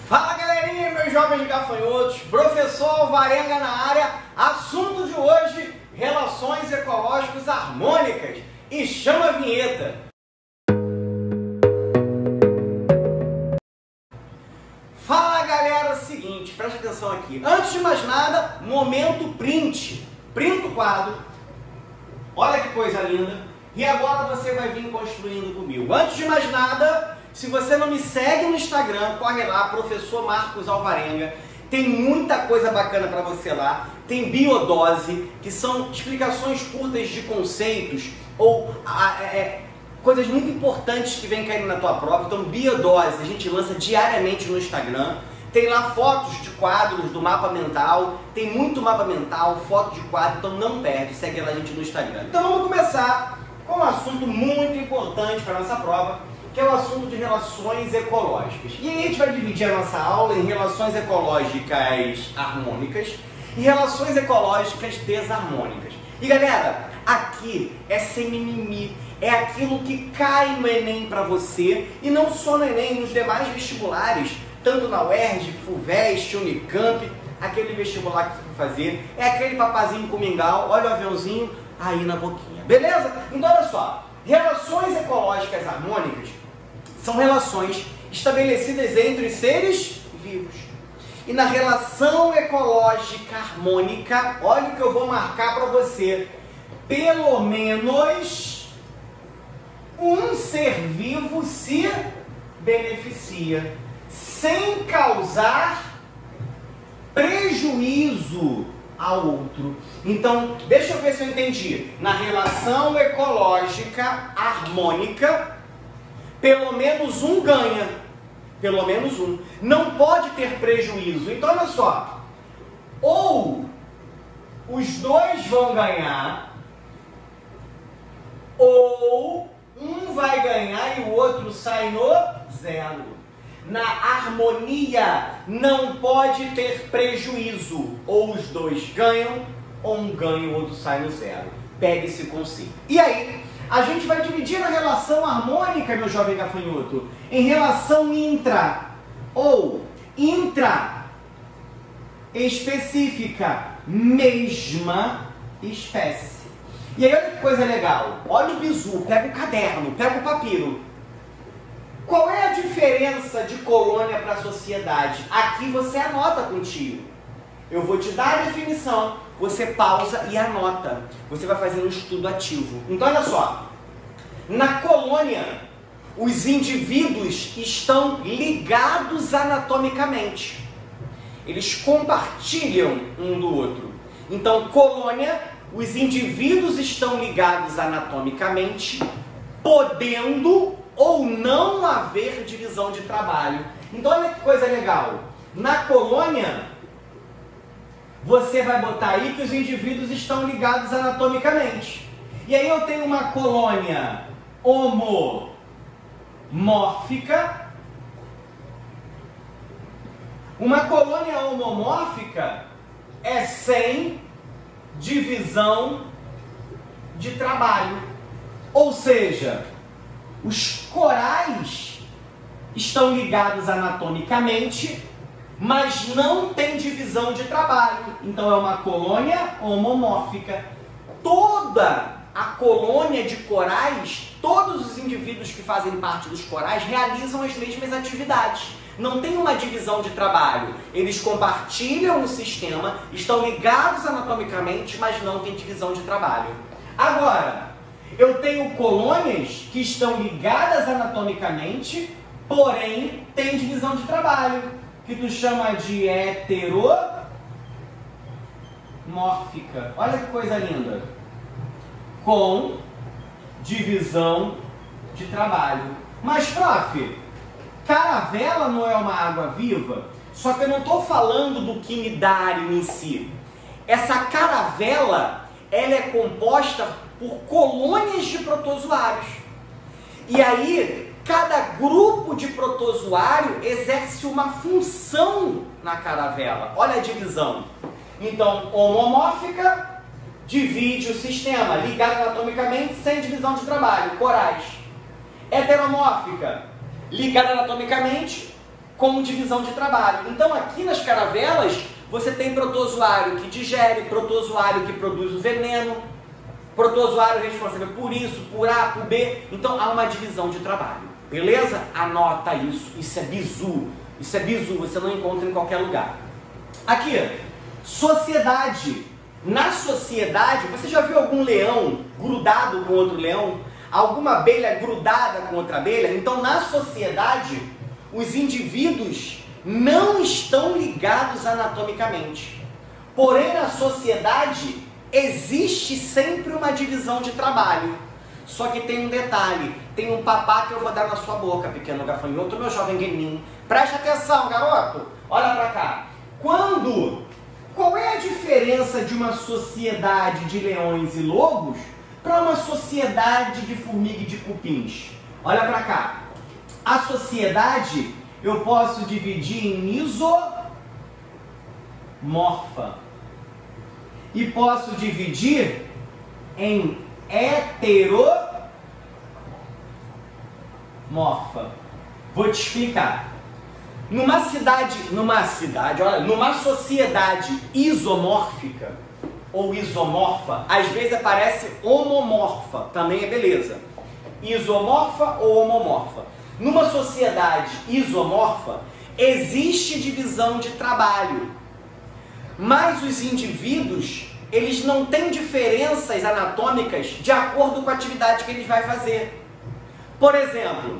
Fala galerinha, meus jovens gafanhotos, professor Alvarenga na área. Assunto de hoje, relações ecológicas harmônicas. E chama a vinheta. Fala galera, seguinte, presta atenção aqui. Antes de mais nada, momento print. Printa o quadro. Olha que coisa linda. E agora você vai vir construindo comigo. Antes de mais nada, se você não me segue no Instagram, corre lá, Professor Marcos Alvarenga. Tem muita coisa bacana para você lá. Tem biodose, que são explicações curtas de conceitos ou coisas muito importantes que vem caindo na tua prova. Então, biodose, a gente lança diariamente no Instagram. Tem lá fotos de quadros do mapa mental. Tem muito mapa mental, foto de quadro, então não perde. Segue lá a gente no Instagram. Então, vamos começar com um assunto muito importante para a nossa prova, que é o assunto de relações ecológicas. E aí a gente vai dividir a nossa aula em relações ecológicas harmônicas e relações ecológicas desarmônicas. E galera, aqui é sem mimimi, é aquilo que cai no Enem para você, e não só no Enem, nos demais vestibulares, tanto na UERJ, FUVEST, Unicamp, aquele vestibular que você vai fazer, é aquele papazinho com mingau, olha o aviãozinho aí na boquinha, beleza? Então olha só, relações ecológicas harmônicas são relações estabelecidas entre seres vivos. E na relação ecológica harmônica, olha o que eu vou marcar para você. Pelo menos um ser vivo se beneficia, sem causar prejuízo ao outro. Então, deixa eu ver se eu entendi. Na relação ecológica harmônica, pelo menos um ganha. Pelo menos um. Não pode ter prejuízo. Então, olha só. Ou os dois vão ganhar, ou um vai ganhar e o outro sai no zero. Na harmonia não pode ter prejuízo. Ou os dois ganham, ou um ganha e o outro sai no zero. Pegue esse conceito. E aí, a gente vai dividir a relação harmônica, meu jovem gafanhoto, em relação intra ou intra específica, mesma espécie. E aí, olha que coisa legal. Olha o bizu, pega o caderno, pega o papiro. Qual é a diferença de colônia para a sociedade? Aqui você anota contigo. Eu vou te dar a definição, você pausa e anota. Você vai fazer um estudo ativo. Então, olha só. Na colônia, os indivíduos estão ligados anatomicamente. Eles compartilham um do outro. Então, colônia, os indivíduos estão ligados anatomicamente, podendo ou não haver divisão de trabalho. Então, olha que coisa legal. Na colônia, você vai botar aí que os indivíduos estão ligados anatomicamente. E aí eu tenho uma colônia homomórfica. Uma colônia homomórfica é sem divisão de trabalho. Ou seja, os corais estão ligados anatomicamente, mas não tem divisão de trabalho. Então é uma colônia homomórfica. Toda a colônia de corais, todos os indivíduos que fazem parte dos corais realizam as mesmas atividades. Não tem uma divisão de trabalho. Eles compartilham o sistema, estão ligados anatomicamente, mas não tem divisão de trabalho. Agora, eu tenho colônias que estão ligadas anatomicamente, porém tem divisão de trabalho, que tu chama de heteromórfica. Olha que coisa linda. Com divisão de trabalho. Mas, prof, caravela não é uma água viva? Só que eu não estou falando do quinidário em si. Essa caravela, ela é composta por colônias de protozoários. E aí, cada grupo de protozoário exerce uma função na caravela. Olha a divisão. Então, homomórfica divide o sistema, ligado anatomicamente, sem divisão de trabalho, corais. Heteromórfica, ligada anatomicamente, com divisão de trabalho. Então aqui nas caravelas você tem protozoário que digere, protozoário que produz o veneno, protozoário responsável por isso, por A, por B. Então há uma divisão de trabalho. Beleza? Anota isso. Isso é bizu. Isso é bizu, você não encontra em qualquer lugar. Aqui, sociedade. Na sociedade, você já viu algum leão grudado com outro leão? Alguma abelha grudada com outra abelha? Então, na sociedade, os indivíduos não estão ligados anatomicamente. Porém, na sociedade, existe sempre uma divisão de trabalho. Só que tem um detalhe, tem um papá que eu vou dar na sua boca, pequeno gafanhoto, meu jovem gueninho. Preste atenção, garoto. Olha pra cá. Qual é a diferença de uma sociedade de leões e lobos para uma sociedade de formiga e de cupins? Olha pra cá. A sociedade eu posso dividir em isomorfa e posso dividir em heteromorfa. Vou te explicar. Numa sociedade isomórfica ou isomorfa, às vezes aparece homomorfa, também é beleza. Isomorfa ou homomorfa. Numa sociedade isomorfa, existe divisão de trabalho, mas os indivíduos, eles não têm diferenças anatômicas de acordo com a atividade que eles vão fazer. Por exemplo,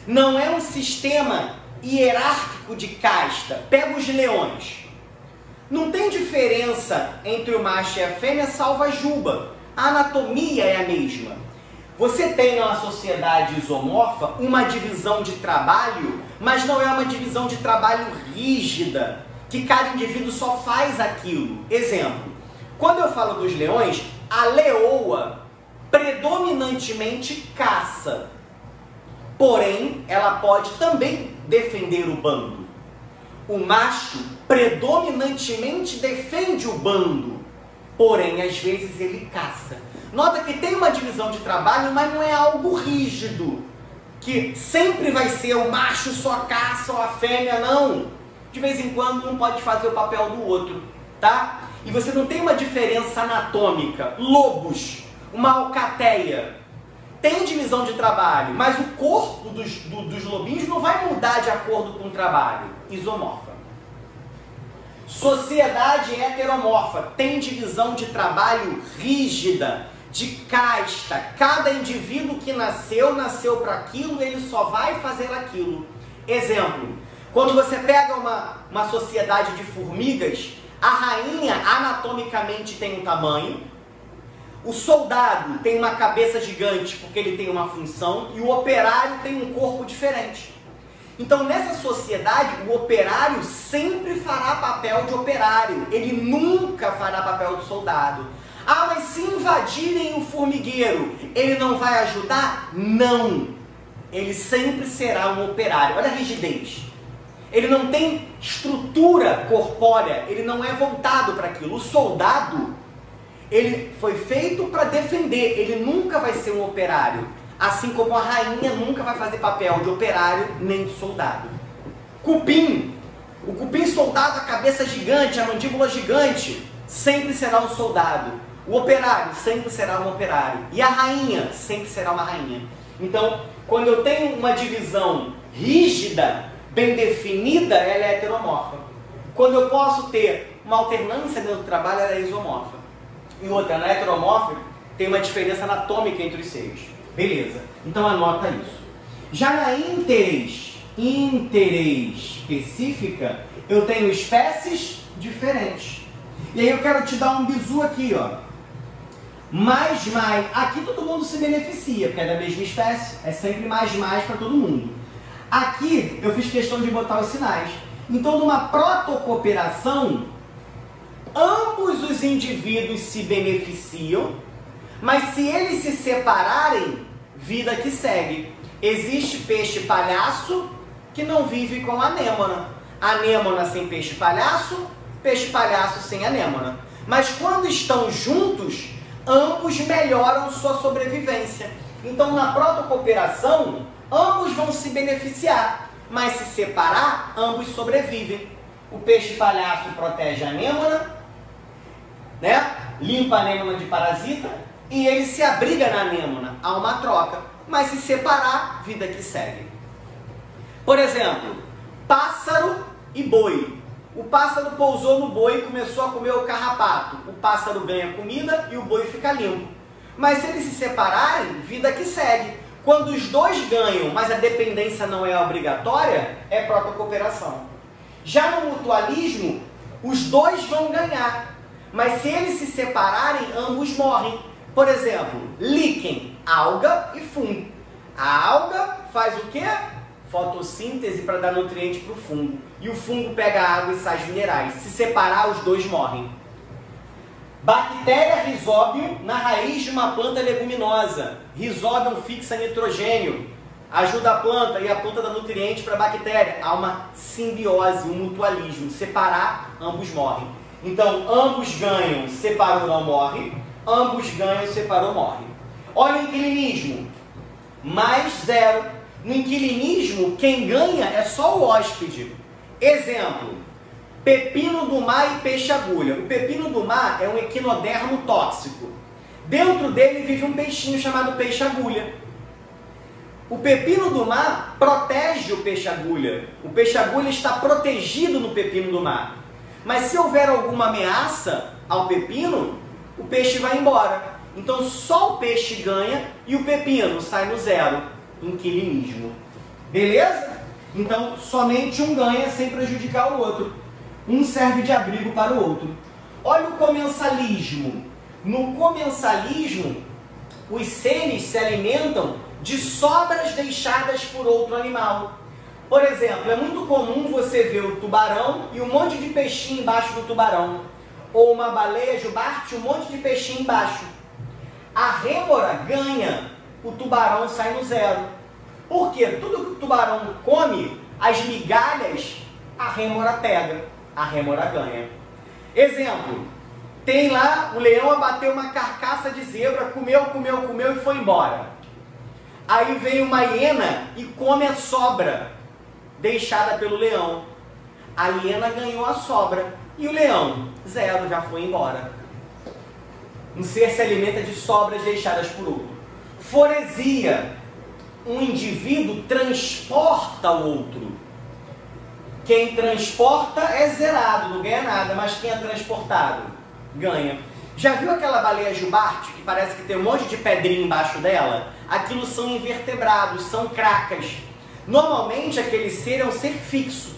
não é um sistema hierárquico de casta. Pega os leões. Não tem diferença entre o macho e a fêmea, salvo a juba. A anatomia é a mesma. Você tem na sociedade isomorfa uma divisão de trabalho, mas não é uma divisão de trabalho rígida, que cada indivíduo só faz aquilo. Exemplo, quando eu falo dos leões, a leoa predominantemente caça. Porém, ela pode também defender o bando. O macho predominantemente defende o bando, porém, às vezes ele caça. Nota que tem uma divisão de trabalho, mas não é algo rígido, que sempre vai ser o macho só caça ou a fêmea, não. De vez em quando um pode fazer o papel do outro, tá? E você não tem uma diferença anatômica. Lobos, uma alcateia, tem divisão de trabalho, mas o corpo dos lobinhos não vai mudar de acordo com o trabalho. Isomorfa. Sociedade heteromorfa tem divisão de trabalho rígida, de casta. Cada indivíduo que nasceu para aquilo, ele só vai fazer aquilo. Exemplo, quando você pega uma sociedade de formigas, a rainha anatomicamente tem um tamanho, o soldado tem uma cabeça gigante porque ele tem uma função e o operário tem um corpo diferente. Então nessa sociedade o operário sempre fará papel de operário, ele nunca fará papel de soldado. Ah, mas se invadirem o formigueiro, ele não vai ajudar? Não, ele sempre será um operário. Olha a rigidez. Ele não tem estrutura corpórea, ele não é voltado para aquilo. O soldado, ele foi feito para defender, ele nunca vai ser um operário. Assim como a rainha nunca vai fazer papel de operário nem de soldado. Cupim, o cupim soldado, a cabeça gigante, a mandíbula gigante, sempre será um soldado. O operário sempre será um operário. E a rainha sempre será uma rainha. Então, quando eu tenho uma divisão rígida, bem definida, ela é heteromorfa. Quando eu posso ter uma alternância dentro do trabalho, ela é isomorfa. E outra, na heteromorfa, tem uma diferença anatômica entre os seios. Beleza, então anota isso. Já na interespecífica, eu tenho espécies diferentes. E aí eu quero te dar um bizu aqui, ó. Mais, aqui todo mundo se beneficia, porque é da mesma espécie, é sempre mais para todo mundo. Aqui eu fiz questão de botar os sinais. Então, numa protocooperação, ambos os indivíduos se beneficiam, mas se eles se separarem, vida que segue. Existe peixe palhaço que não vive com anêmona. Anêmona sem peixe palhaço sem anêmona. Mas quando estão juntos, ambos melhoram sua sobrevivência. Então, na protocooperação, ambos vão se beneficiar. mas se separar, ambos sobrevivem. O peixe palhaço protege a anêmona, né? Limpa a anêmona de parasita e ele se abriga na anêmona. Há uma troca, mas se separar, vida que segue. Por exemplo, pássaro e boi. O pássaro pousou no boi e começou a comer o carrapato. O pássaro ganha comida e o boi fica limpo. Mas se eles se separarem, vida que segue. Quando os dois ganham, mas a dependência não é obrigatória, é protocooperação. Já no mutualismo, os dois vão ganhar. Mas se eles se separarem, ambos morrem. Por exemplo, líquen, alga e fungo. A alga faz o quê? Fotossíntese para dar nutriente para o fungo. E o fungo pega água e sais minerais. Se separar, os dois morrem. Bactéria Rhizobium na raiz de uma planta leguminosa. Rhizobium fixa nitrogênio. Ajuda a planta e a planta dá nutriente para a bactéria. Há uma simbiose, um mutualismo. Separar, ambos morrem. Então, ambos ganham, separou, não morre. Ambos ganham, separou, morre. Olha o inquilinismo. Mais 0. No inquilinismo, quem ganha é só o hóspede. Exemplo, pepino do mar e peixe-agulha. O pepino do mar é um equinodermo tóxico. Dentro dele vive um peixinho chamado peixe-agulha. O pepino do mar protege o peixe-agulha. O peixe-agulha está protegido no pepino do mar. Mas se houver alguma ameaça ao pepino, o peixe vai embora. Então só o peixe ganha e o pepino sai no 0. Inquilinismo. Beleza? Então somente um ganha sem prejudicar o outro. Um serve de abrigo para o outro. Olha o comensalismo. No comensalismo, os seres se alimentam de sobras deixadas por outro animal. Por exemplo, é muito comum você ver o tubarão e um monte de peixinho embaixo do tubarão. Ou uma baleia jubarte e um monte de peixinho embaixo. A rêmora ganha, o tubarão sai no 0. Por quê? Tudo que o tubarão come, as migalhas, a rêmora pega, a rêmora ganha. Exemplo, tem lá, o leão abateu uma carcaça de zebra, comeu e foi embora. Aí vem uma hiena e come a sobra deixada pelo leão. A hiena ganhou a sobra e o leão, 0, já foi embora. Um ser se alimenta de sobras deixadas por outro. Foresia. Um indivíduo transporta o outro. Quem transporta é zerado, não ganha nada, mas quem é transportado ganha. Já viu aquela baleia jubarte que parece que tem um monte de pedrinha embaixo dela? Aquilo são invertebrados, são cracas. Normalmente aquele ser é um ser fixo.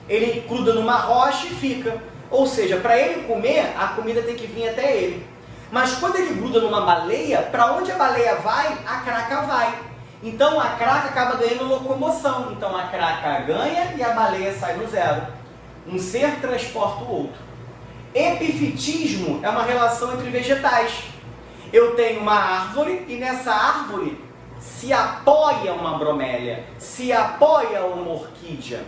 Ele gruda numa rocha e fica. Ou seja, para ele comer, a comida tem que vir até ele. Mas quando ele gruda numa baleia, para onde a baleia vai, a craca vai. Então a craca acaba ganhando locomoção. Então a craca ganha e a baleia sai no 0. Um ser transporta o outro. Epifitismo é uma relação entre vegetais. Eu tenho uma árvore e nessa árvore se apoia uma bromélia, se apoia uma orquídea.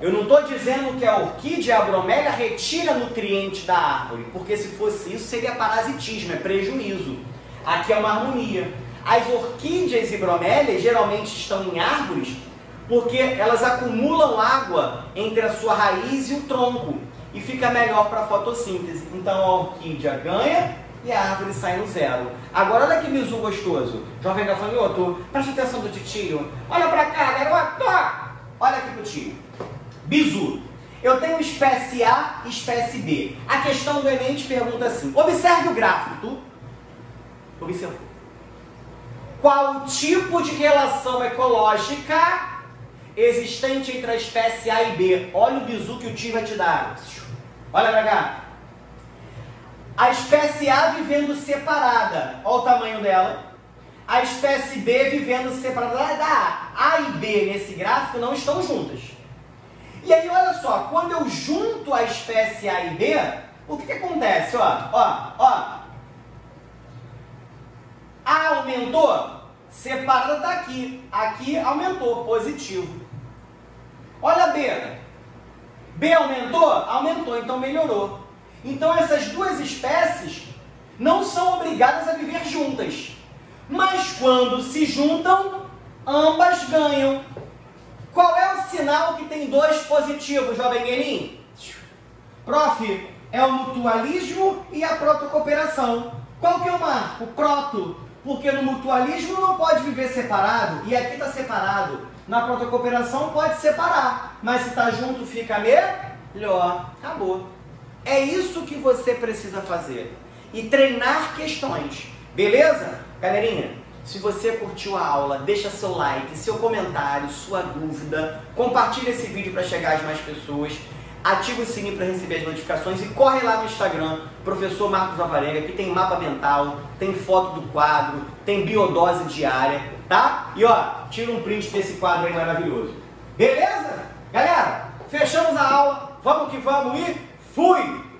Eu não estou dizendo que a orquídea, a bromélia, retira nutrientes da árvore, porque se fosse isso seria parasitismo, é prejuízo. Aqui é uma harmonia. As orquídeas e bromélias geralmente estão em árvores porque elas acumulam água entre a sua raiz e o tronco e fica melhor para a fotossíntese. Então a orquídea ganha e a árvore sai no 0. Agora olha que bizu gostoso. Jovem gafanhoto, preste atenção do titio. Olha para cá, garoto. Olha aqui pro tio. Bizu. Eu tenho espécie A e espécie B. A questão do Enem te pergunta assim. Observe o gráfico. Tu observou. Qual o tipo de relação ecológica existente entre a espécie A e B? Olha o bizu que o tio vai te dar. Olha pra cá. A espécie A vivendo separada. Olha o tamanho dela. A espécie B vivendo separada da A. A e B nesse gráfico não estão juntas. E aí, olha só. Quando eu junto a espécie A e B, o que acontece? Ó. A aumentou, separada está aqui. Aqui aumentou, positivo. Olha B. B aumentou? Aumentou, então melhorou. Então essas duas espécies não são obrigadas a viver juntas. Mas quando se juntam, ambas ganham. Qual é o sinal que tem dois positivos, jovem guerrinho? Prof, é o mutualismo e a protocooperação. Qual que eu marco? Proto. Porque no mutualismo não pode viver separado, e aqui está separado. Na protocooperação pode separar, mas se está junto fica melhor. Acabou. É isso que você precisa fazer. E treinar questões. Beleza? Galerinha, se você curtiu a aula, deixa seu like, seu comentário, sua dúvida. Compartilha esse vídeo para chegar às mais pessoas. Ativa o sininho para receber as notificações e corre lá no Instagram, Professor Marcos Alvarenga, que tem mapa mental, tem foto do quadro, tem biodose diária, tá? E ó, tira um print desse quadro aí maravilhoso. Beleza? Galera, fechamos a aula, vamos que vamos e fui!